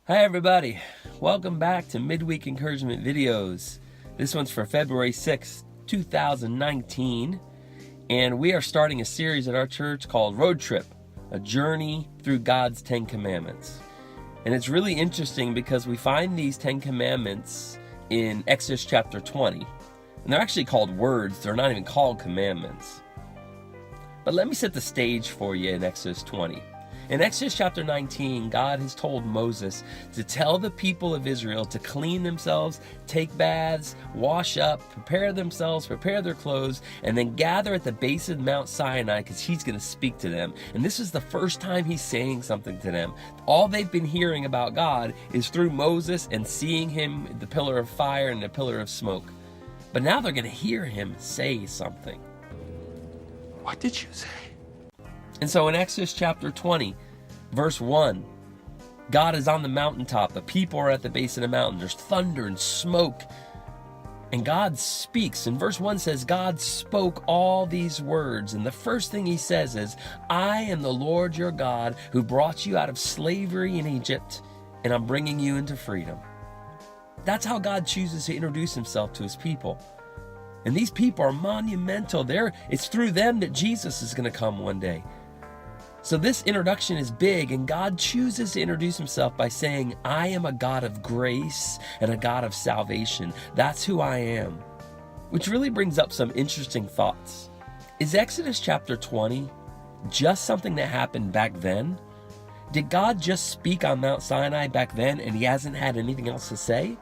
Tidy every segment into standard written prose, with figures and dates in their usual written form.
Hi everybody, welcome back to Midweek Encouragement Videos. This one's for February 6th, 2019, and we are starting a series at our church called Road Trip, a journey through God's 10 Commandments. And it's really interesting because we find these 10 Commandments in Exodus chapter 20. And they're actually called words, they're not even called commandments. But let me set the stage for you in Exodus 20. In Exodus chapter 19, God has told Moses to tell the people of Israel to clean themselves, take baths, wash up, prepare themselves, prepare their clothes, and then gather at the base of Mount Sinai because he's going to speak to them. And this is the first time he's saying something to them. All they've been hearing about God is through Moses and seeing him, the pillar of fire and the pillar of smoke. But now they're going to hear him say something. What did you say? And so in Exodus chapter 20, verse 1, God is on the mountaintop. The people are at the base of the mountain. There's thunder and smoke. And God speaks. And verse 1 says, God spoke all these words. And the first thing he says is, I am the Lord your God who brought you out of slavery in Egypt, and I'm bringing you into freedom. That's how God chooses to introduce himself to his people. And these people are monumental. It's through them that Jesus is going to come one day. So this introduction is big, and God chooses to introduce himself by saying, I am a God of grace and a God of salvation. That's who I am. Which really brings up some interesting thoughts. Is Exodus chapter 20 just something that happened back then? Did God just speak on Mount Sinai back then and he hasn't had anything else to say?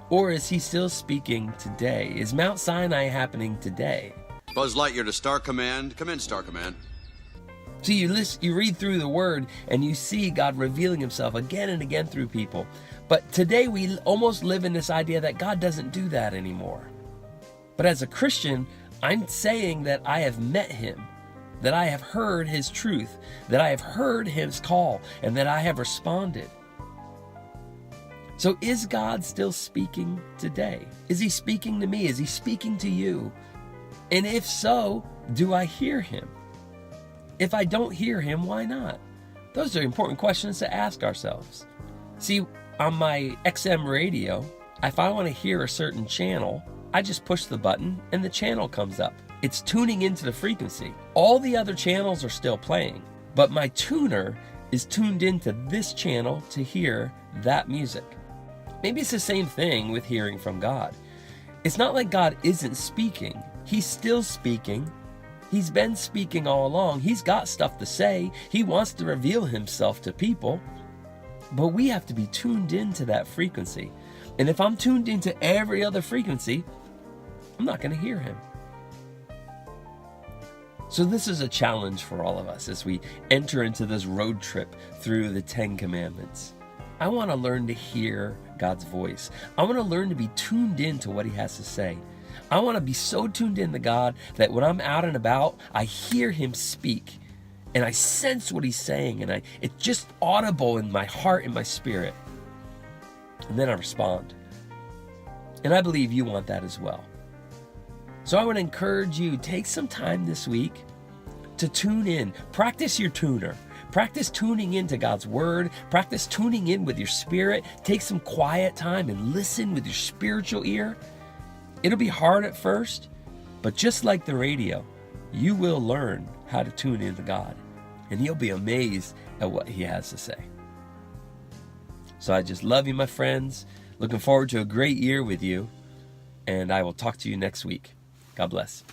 Or is he still speaking today? Is Mount Sinai happening today? Buzz Lightyear to Star Command. Come in, Star Command. So you read through the word and you see God revealing himself again and again through people. But today we almost live in this idea that God doesn't do that anymore. But as a Christian, I'm saying that I have met him, that I have heard his truth, that I have heard his call, and that I have responded. So is God still speaking today? Is he speaking to me? Is he speaking to you? And if so, do I hear him? If I don't hear him, why not? Those are important questions to ask ourselves. See, on my XM radio, if I want to hear a certain channel, I just push the button and the channel comes up. It's tuning into the frequency. All the other channels are still playing, but my tuner is tuned into this channel to hear that music. Maybe it's the same thing with hearing from God. It's not like God isn't speaking. He's still speaking. He's been speaking all along. He's got stuff to say. He wants to reveal himself to people. But we have to be tuned into that frequency. And if I'm tuned into every other frequency, I'm not going to hear him. So this is a challenge for all of us as we enter into this road trip through the 10 Commandments. I want to learn to hear God's voice. I want to learn to be tuned into what he has to say. I want to be so tuned in to God that when I'm out and about, I hear him speak and I sense what he's saying, and it's just audible in my heart and my spirit. And then I respond. And I believe you want that as well. So I want to encourage you, take some time this week to tune in. Practice your tuner. Practice tuning into God's word. Practice tuning in with your spirit. Take some quiet time and listen with your spiritual ear. It'll be hard at first, but just like the radio, you will learn how to tune into God, and you'll be amazed at what he has to say. So I just love you, my friends. Looking forward to a great year with you, and I will talk to you next week. God bless.